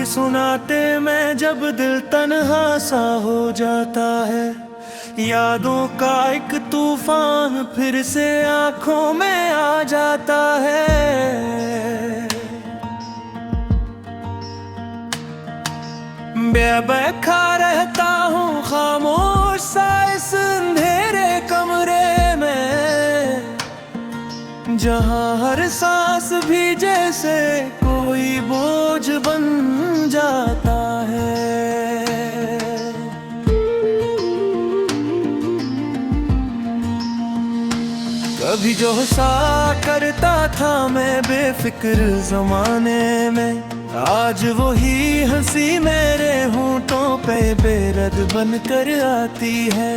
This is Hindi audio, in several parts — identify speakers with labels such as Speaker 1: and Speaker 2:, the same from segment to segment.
Speaker 1: सुनाते मैं जब दिल तन्हा सा हो जाता है। यादों का एक तूफान फिर से आंखों में आ जाता है। बेबखा रहता हूँ खामोश सा इस अंधेरे कमरे में, जहाँ हर सांस भी जैसे कोई बोझ बन जाता है। कभी जो सा करता था मैं बेफिक्र जमाने में, आज वही हंसी मेरे होंठों पे बेरद बनकर आती है।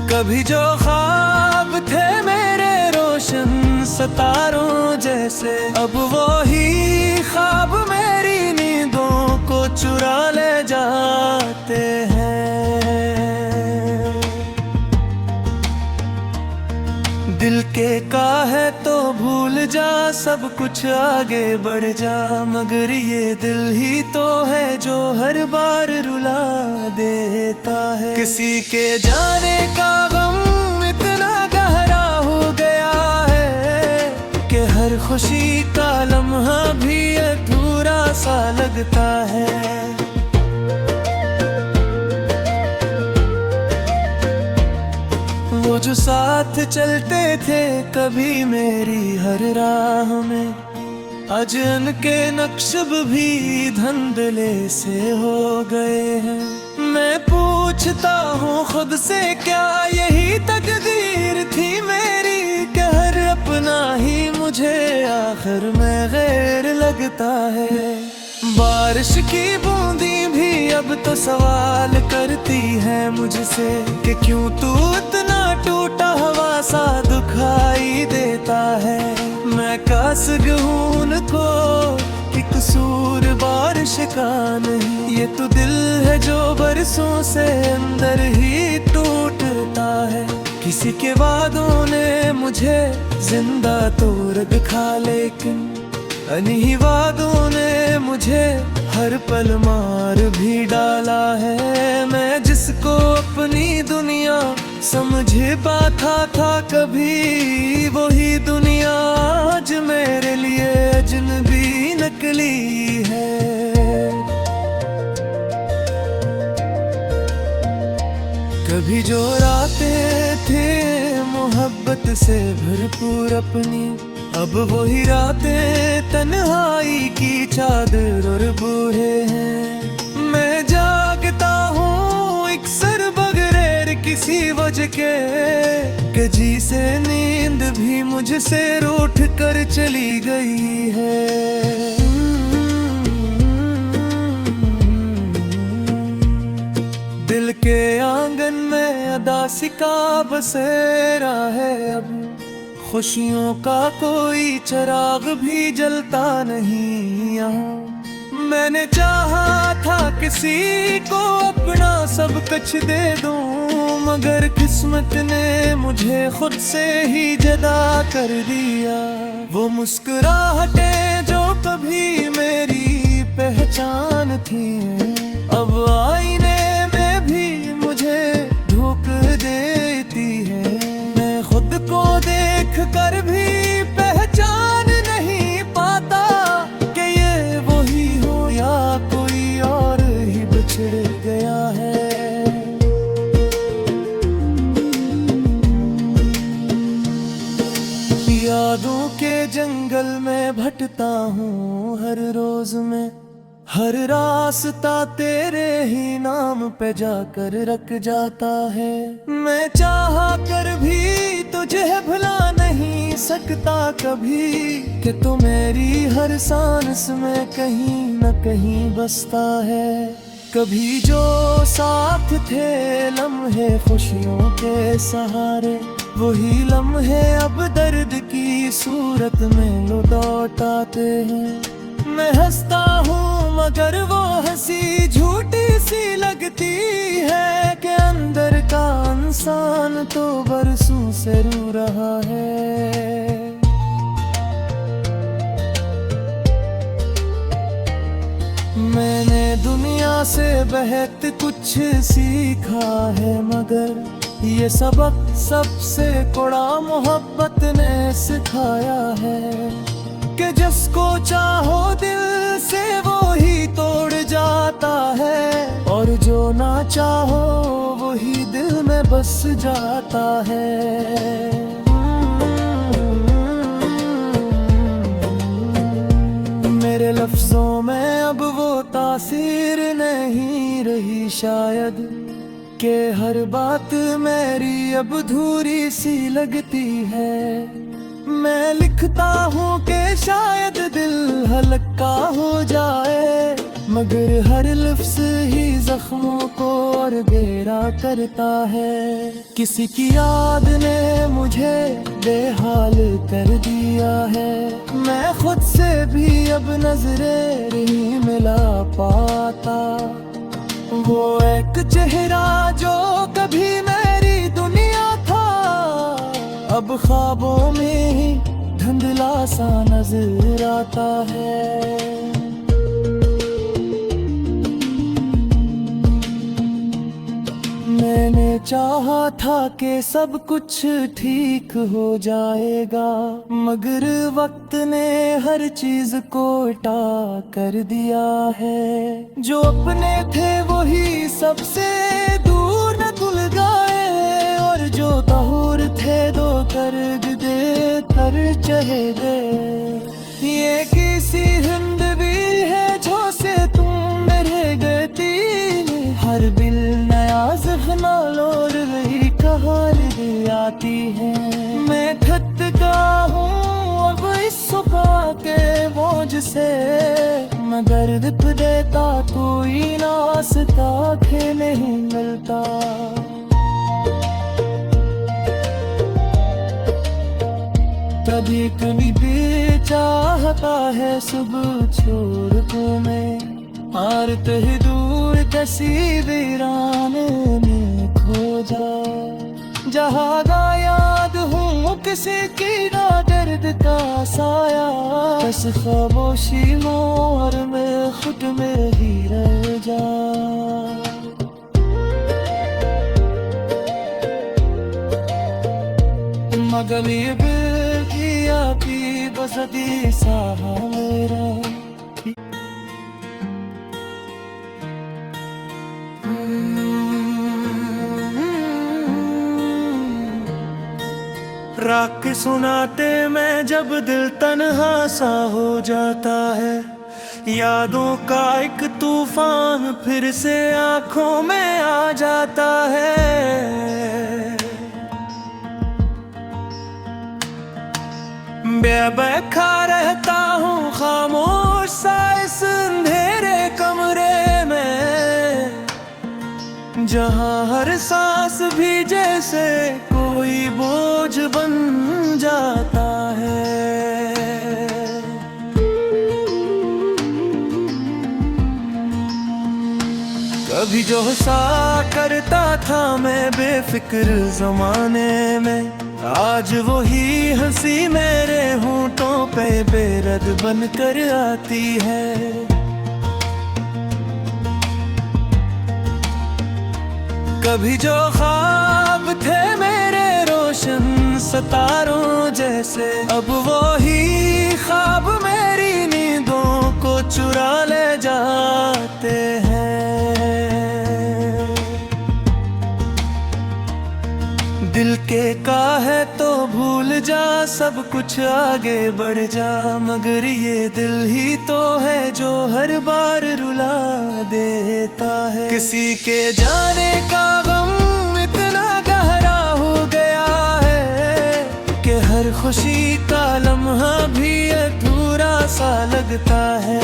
Speaker 1: कभी जो ख्वाब थे मेरे रोशन सितारों जैसे, अब वही ख्वाब मेरी नींदों को चुरा ले जाते हैं। दिल के का है तो भूल जा सब कुछ आगे बढ़ जा, मगर ये दिल ही तो है जो हर बार रुला देता है। किसी के जाने का गम इतना गहरा हो गया है कि हर खुशी का लम्हा भी अधूरा सा लगता है। वो जो साथ चलते थे कभी मेरी हर राह में, आज उनके नक्शब भी धुंधले से हो गए हैं। मैं पूछता हूँ खुद से क्या यही तकदीर थी मेरी, कि हर अपना ही मुझे आखिर में गैर लगता है। बारिश की बूंदी भी अब तो सवाल करती है मुझसे कि क्यों तू इतना टूटा हुआ सा दुखाई देता है। मैं कासग हूँ उनको कि कसूर बारिश का नहीं, ये तो दिल है जो बरसों से अंदर ही टूटता है। किसी के वादों ने मुझे जिंदा तो रखा, लेकिन अनही वादों ने मुझे हर पल मार भी डाला है। मैं जिसको अपनी दुनिया समझ पाता था कभी, वही दुनिया आज मेरे लिए अजनबी नकली है। कभी जो रातें थे मोहब्बत से भरपूर अपनी, अब वही रातें तन्हाई की चादर और बूहे हैं। मैं जागता हूँ अक्सर बगैर किसी वजह के जी से नींद भी मुझसे रूठ कर चली गई है। दिल के आंगन में अदासी का बसेरा है, अब खुशियों का कोई चिराग भी जलता नहीं यहाँ। मैंने चाहा था किसी को अपना सब कुछ दे दूं, मगर किस्मत ने मुझे खुद से ही जुदा कर दिया। वो मुस्कुराहटें जो कभी मेरी पहचान थी, अब आईने में भी मुझे धोख देती है। मैं खुद को देख कर भी पहचान नहीं पाता कि ये वही हो या कोई और ही बिछड़ गया है। यादों के जंगल में भटता हूँ हर रोज में, हर रास्ता तेरे ही नाम पे जाकर रख जाता है। मैं चाहा कर भी तुझे भुला नहीं सकता कभी, कि तू मेरी हर सांस में कहीं न कहीं बसता है। कभी जो साथ थे लम्हे खुशियों के सहारे, वही लम्हे अब दर्द की सूरत में लौट आते हैं। मैं हंसता हूँ मगर वो हंसी झूठी सी लगती है, कि अंदर का इंसान तो बरसों से रो रहा है। मैंने दुनिया से बहुत कुछ सीखा है, मगर ये सबक सबसे कड़ा मोहब्बत ने सिखाया है कि जिसको चाहो दिल से वो ही तोड़ जाता है, और जो ना चाहो वही दिल में बस जाता है। मेरे लफ्जों में अब वो तासीर नहीं रही शायद, कि हर बात मेरी अब अधूरी सी लगती है। मैं लिखता हूँ कि शायद दिल हल्का हो जाए, मगर हर लफ्ज ही जख्मों को और गहरा करता है। किसी की याद ने मुझे बेहाल कर दिया है, मैं खुद से भी अब नजरें नहीं मिला पाता। वो एक चेहरा जो कभी मेरी दुनिया था, अब ख्वाबों में ही धुंधला सा नजर आता है। मैंने चाहा था कि सब कुछ ठीक हो जाएगा, मगर वक्त ने हर चीज को उल्टा कर दिया है। जो अपने थे वही सबसे दूर न तुल गए, और जो तहूर थे दो कर्ज दे कर चले गए। ये किसी हिंदवी है जो से तुम मेरे गती, हर बिल नया जख्म और वही कहानी आती है। मैं थक का हूँ अब इस सुबह के बोझ से, मगर दिप देता कोई नाश्ता के नहीं मिलता। कभी कभी बेचाहता है सुबह छोड़ को मैं, और कहीं दूर किसी वीराने में खो जा। जहाँ याद हूँ किसी की ना दर्द का साया, बस खामोशी मोर में खुद में ही रह जा। मगर ये बेकिया की बसती सा मेरा, राग के सुनाते मैं जब दिल तन्हा सा हो जाता है, यादों का एक तूफान फिर से आंखों में आ जाता है। बेबखा रहता हूँ खामोश सा इस अंधेरे कमरे में, जहाँ हर सांस भी जैसे कोई बोझ बन जाता है। कभी जो सा करता था मैं बेफिक्र जमाने में, आज वही हंसी मेरे होंठों पे बेरद बन कर आती है। कभी जो ख्वाब थे मेरे रोशन सितारों जैसे, अब वो ही ख्वाब मेरी नींदों को चुरा ले जाते हैं। दिल के का है तो भूल जा सब कुछ आगे बढ़ जा, मगर ये दिल ही तो है जो हर बार रुला देता है। किसी के जाने का गम इतना गहरा हो गया है कि हर खुशी का लम्हा भी अधूरा सा लगता है।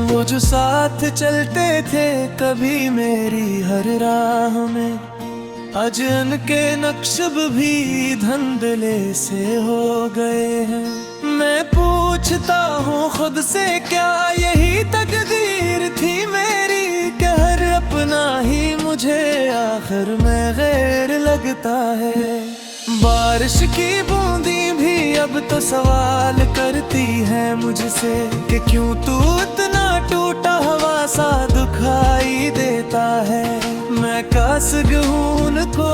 Speaker 1: वो जो साथ चलते थे कभी मेरी हर राह में, आज उनके नक्शब भी धंधले से हो गए हैं। मैं पूछता हूँ खुद से क्या यही तकदीर थी मेरी, कि हर अपना ही मुझे आखिर में गैर लगता है। बारिश की बूंदी भी अब तो सवाल करती है मुझसे कि क्यों तू इतना टूटा हुआ सा दुखाई देता है। मैं कासग हूँ उनको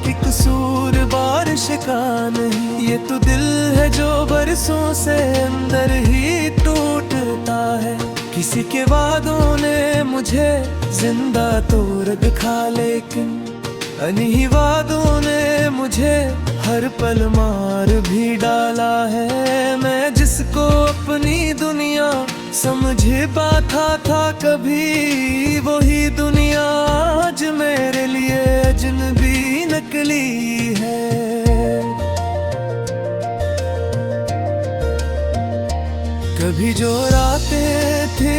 Speaker 1: कि कसूर बारिश का नहीं, ये तो दिल है जो बरसों से अंदर ही टूटता है। किसी के वादों ने मुझे जिंदा तो रखा, लेकिन अनही वादों ने मुझे हर पल मार भी डाला है। मैं जिसको अपनी दुनिया समझ पाता था कभी, वही दुनिया आज मेरे लिए अजनबी नकली है। कभी जो रातें थे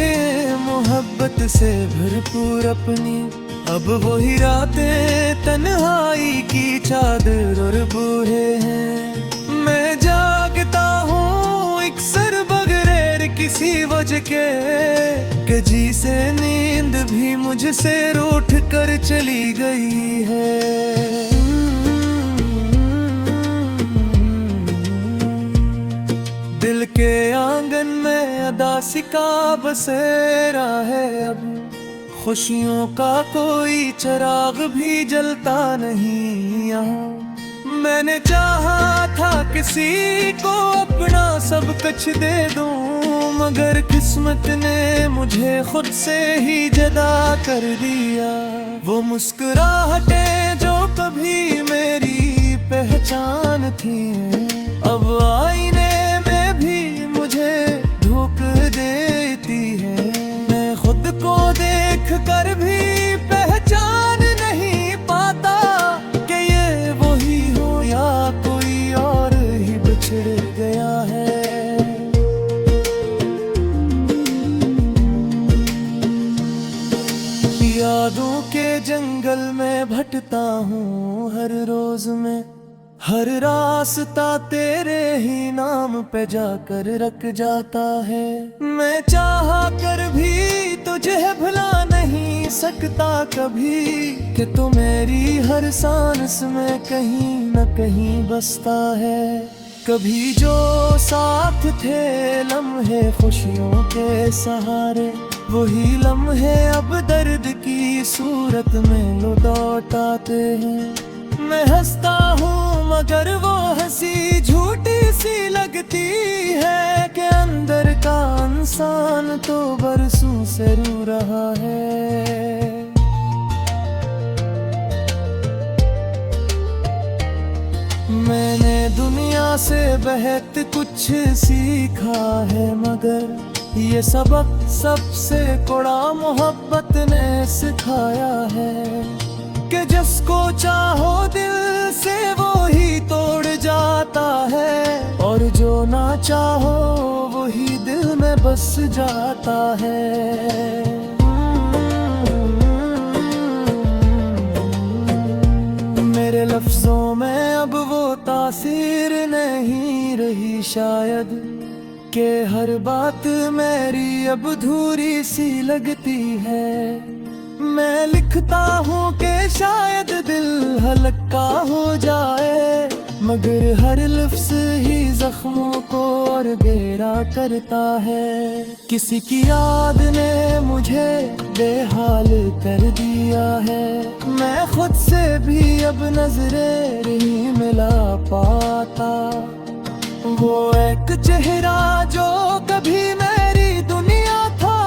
Speaker 1: मोहब्बत से भरपूर अपनी, अब वही रातें तन्हाई की चादर और बूहे हैं। मैं जागता हूँ अक्सर बगैर किसी वजह के जी से नींद भी मुझसे रूठ कर चली गई है। दिल के आंगन में अदासी का बसेरा है, अब खुशियों का कोई चिराग भी जलता नहीं यहाँ। मैंने चाहा था किसी को अपना सब कुछ दे दूं, मगर किस्मत ने मुझे खुद से ही जुदा कर दिया। वो मुस्कुराहटें जो कभी मेरी पहचान थी, अब आईने में भी मुझे धोखा देती है। मैं खुद को देख कर भी पहचान नहीं पाता कि ये वही हो या कोई और ही बिछड़ गया है। यादों के जंगल में भटता हूँ हर रोज में, हर रास्ता तेरे ही नाम पे जाकर रख जाता है। मैं चाहा कर भी तुझे भुला नहीं सकता कभी, कि तू मेरी हर सांस में कहीं न कहीं बसता है। कभी जो साथ थे लम्हे खुशियों के सहारे, वही लम्हे अब दर्द की सूरत में लौट आते हैं। मैं हंसता हूँ मगर वो हंसी झूठी सी लगती है, कि अंदर का इंसान तो बरसों से रो रहा है। मैंने दुनिया से बहुत कुछ सीखा है, मगर ये सबक सबसे कड़ा मोहब्बत ने सिखाया है, कि जिसको चाहो दिल से वो ही तोड़ जाता है, और जो ना चाहो वही दिल में बस जाता है। मेरे लफ्जों में अब वो तासीर नहीं रही शायद, कि हर बात मेरी अब अधूरी सी लगती है। मैं लिखता हूँ कि शायद दिल हल्का हो जाए, मगर हर लफ्ज ही जख्मों को और गहरा करता है। किसी की याद ने मुझे बेहाल कर दिया है, मैं खुद से भी अब नजरें नहीं मिला पाता। वो एक चेहरा जो कभी मेरी दुनिया था,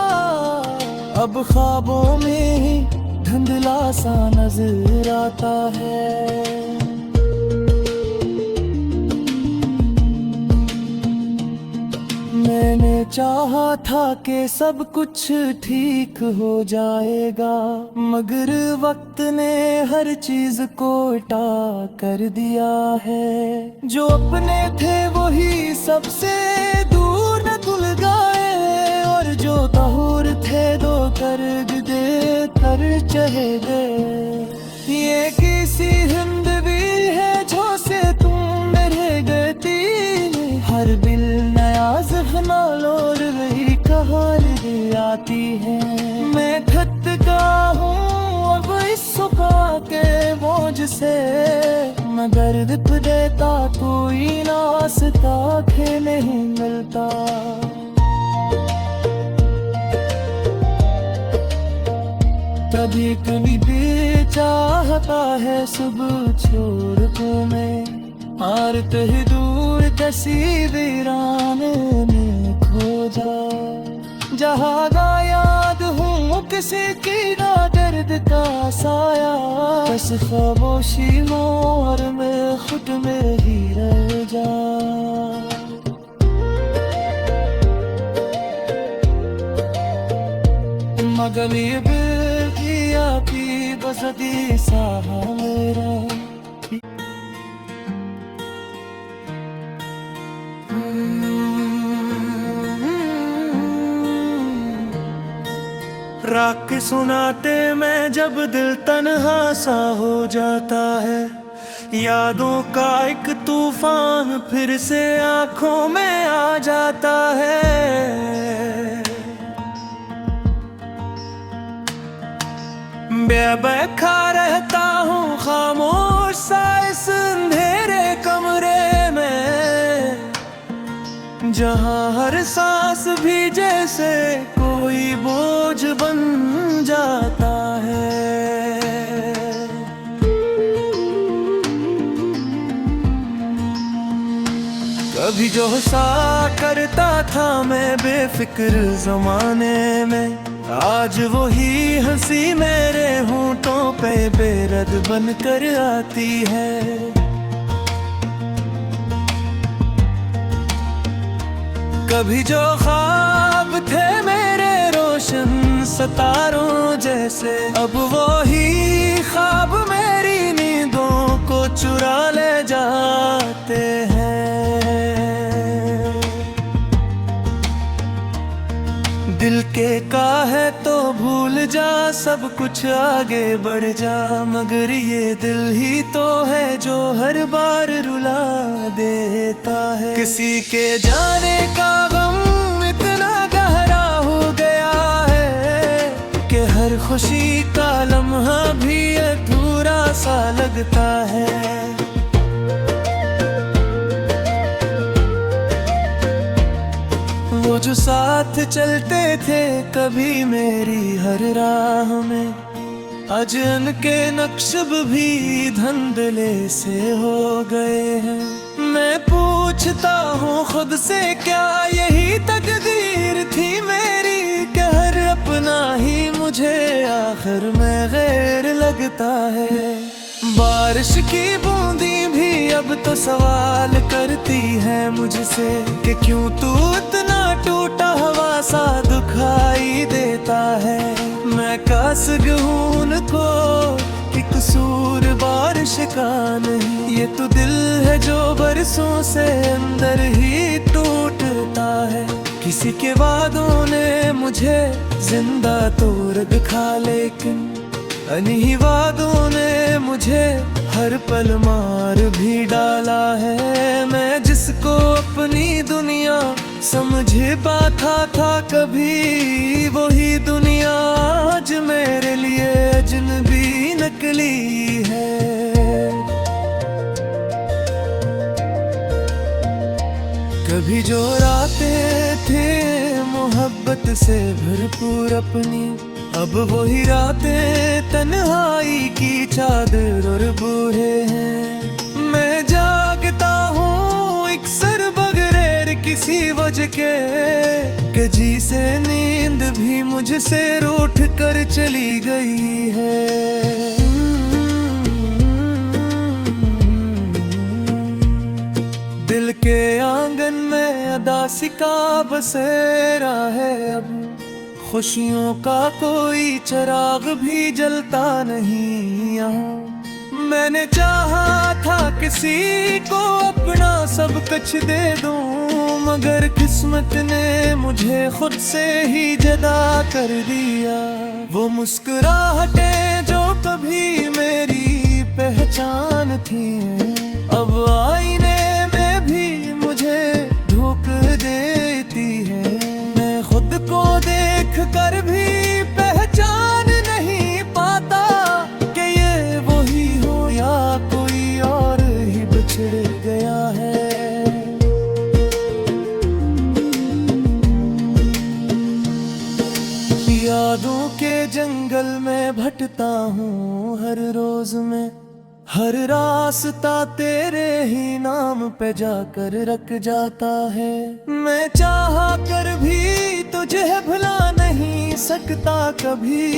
Speaker 1: अब ख्वाबों में ही धुंधला सा नजर आता है। मैंने चाहा था कि सब कुछ ठीक हो जाएगा, मगर वक्त ने हर चीज को उल्टा कर दिया है। जो अपने थे वही सबसे दूर न तुल गए, और जो तहूर थे दो कर्ज दे कर चले गए। ये किसी हिंदवी है जो से तुम मेरे गती, हर बिल नया जख्मा लोर रही कहानी आती है। मैं थक का हूँ अब इस झुका के बोझ से, मगर दिप देता कोई नासता थे नहीं मिलता। कभी कभी दिल चाहता है सुबह छोड़ तुम्हें, आरत ही दूर कैसी वीराने में खो जा। जहाँ का याद हूँ किसी की ना दर्द का साया, बस खामोशी मोर में खुद में ही रह जा। मगर ये बेगिया की बसदी सा मेरा, राग के सुनाते मैं जब दिल तन्हा सा हो जाता है, यादों का एक तूफान फिर से आंखों में आ जाता है। बेबखा रहता हूँ खामोश सा इस अंधेरे कमरे में, जहाँ हर सांस भी जैसे कोई बोझ बन जाता है। कभी जो सा करता था मैं बेफिक्र जमाने में, आज वही हंसी मेरे होंठों पे बेरद बन कर आती है। कभी जो ख्वाब थे मेरे रोशन सितारों जैसे, अब वो ही ख्वाब मेरी नींदों को चुरा ले जाते हैं। दिल के का है तो भूल जा सब कुछ आगे बढ़ जा, मगर ये दिल ही तो है जो हर बार रुला देता है। किसी के जाने का गम इतना गहरा हो गया है कि हर खुशी का लम्हा भी अधूरा सा लगता है। वो जो साथ चलते थे कभी मेरी हर राह में, आज उनके नक्शब भी धुंधले से हो गए हैं। मैं पूछता हूँ खुद से क्या यही तकदीर थी मेरी, कि हर अपना ही मुझे आखिर में गैर लगता है। बारिश की बूंदी भी अब तो सवाल करती है मुझसे कि क्यों तू इतना टूटा हुआ सा दुखाई देता है। मैं कासग हूँ उनको कि कसूर बारिश का नहीं, ये तो दिल है जो बरसों से अंदर ही टूटता है। किसी के वादों ने मुझे जिंदा तोड़ दिखा, लेकिन अनही वादों ने मुझे हर पल मार भी डाला है। मैं जिसको अपनी दुनिया समझ पाता था कभी, वही दुनिया आज मेरे लिए अजनबी नकली है। कभी जो रातें थे मोहब्बत से भरपूर अपनी, अब वही रातें तन्हाई की चादर और बूढ़े हैं। मैं जागता हूँ अक्सर बगैर किसी वजह के जी से नींद भी मुझसे रूठ कर चली गई है। दिल के आंगन में अदासी का बसेरा है, अब खुशियों का कोई चिराग भी जलता नहीं यहाँ। मैंने चाहा था किसी को अपना सब कुछ दे दूं, मगर किस्मत ने मुझे खुद से ही जुदा कर दिया। वो मुस्कुराहटें जो कभी मेरी पहचान थी, अब आईने में भी मुझे धोखा देती है। मैं खुद को देख कर भी पहचान नहीं पाता कि ये चलता हूँ हर रोज में, हर रास्ता तेरे ही नाम पे जाकर रख जाता है। मैं चाहा कर भी तुझे भुला नहीं सकता कभी,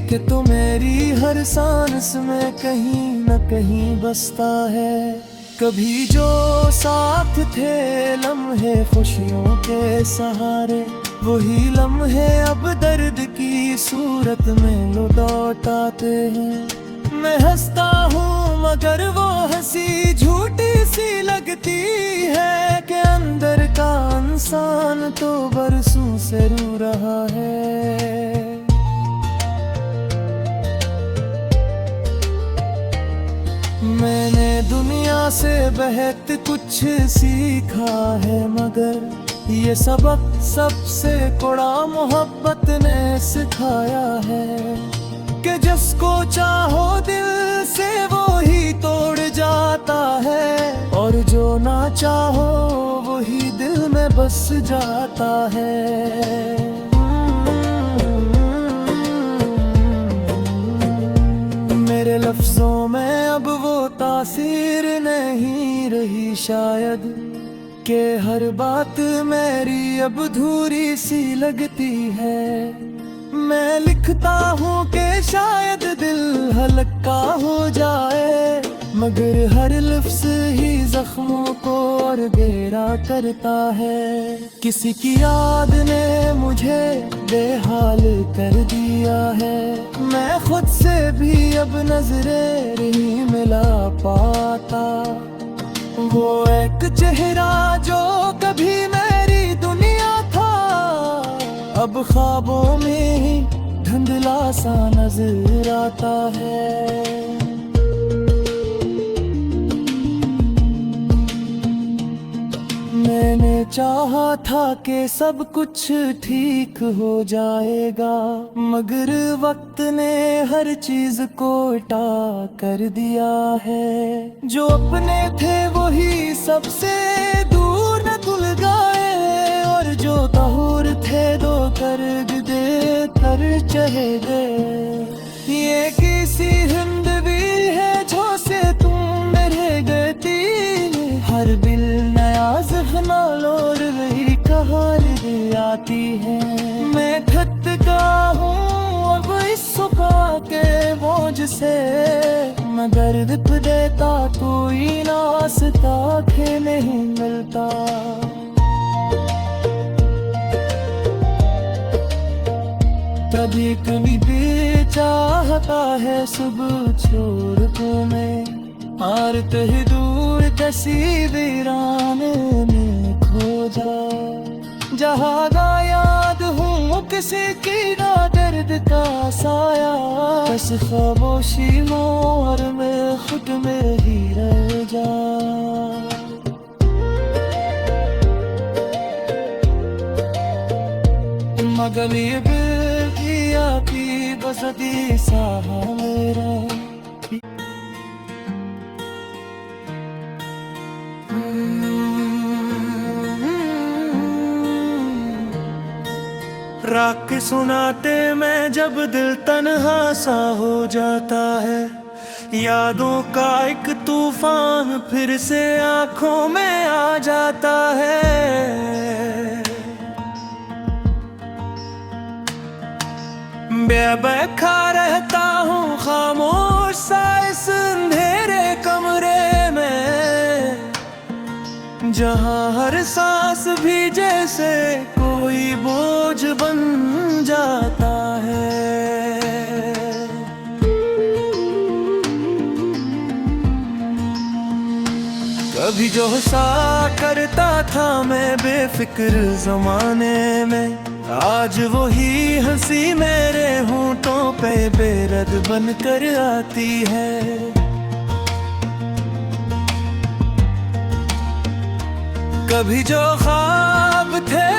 Speaker 1: कि तू मेरी हर सांस में कहीं न कहीं बसता है। कभी जो साथ थे लम्हे खुशियों के सहारे, वही लम्हे अब दर्द की सूरत में लौट आते हैं। मैं हंसता हूँ मगर वो हंसी झूठी सी लगती है, कि अंदर का इंसान तो बरसों से रो रहा है। मैंने दुनिया से बहुत कुछ सीखा है, मगर ये सबक सबसे कड़ा मोहब्बत ने सिखाया है, कि जिसको चाहो दिल से वो ही तोड़ जाता है, और जो ना चाहो वही दिल में बस जाता है। मेरे लफ्जों में अब वो तासीर नहीं रही शायद, कि हर बात मेरी अब अधूरी सी लगती है। मैं लिखता हूँ कि शायद दिल हल्का हो जाए, मगर हर लफ्ज़ ही जख्मों को और गहरा करता है। किसी की याद ने मुझे बेहाल कर दिया है, मैं खुद से भी अब नजरें नहीं मिला पाता। वो एक चेहरा जो कभी मेरी दुनिया था, अब ख्वाबों में ही धुंधला सा नजर आता है। मैंने चाहा था कि सब कुछ ठीक हो जाएगा, मगर वक्त ने हर चीज को उल्टा कर दिया है। जो अपने थे वही सबसे दूर न तुल गए, और जो तहूर थे दो कर दे कर चले गए। ये किसी हिंदवी है जो से तुम मेरे गती, हर बिल नया जख्म और वही कहानी आती है। मैं थक का हूँ अब इस सुबह के बोझ से, मगर दिप देता कोई नाश्ता के नहीं मिलता। कभी कभी भी चाहता है सुबह छोड़ को मैं, और कहीं दूर किसी वीराने में खो जा, जहाँ ना याद हूँ किसी की ना दर्द का साया। बस खामोशी हो और मैं खुद में ही रह जा। मगर ये बेकिया की बसती सा मेरा, राग के सुनाते मैं जब दिल तन्हा सा हो जाता है, यादों का एक तूफान फिर से आंखों में आ जाता है। बेबखा रहता हूँ खामोश सा इस अंधेरे कमरे में, जहाँ हर सांस भी जैसे कोई बोझ बन जाता है। कभी जो सा करता था मैं बेफिक्र जमाने में, आज वही हंसी मेरे होंठों पे बेरद बन कर आती है। कभी जो ख्वाब थे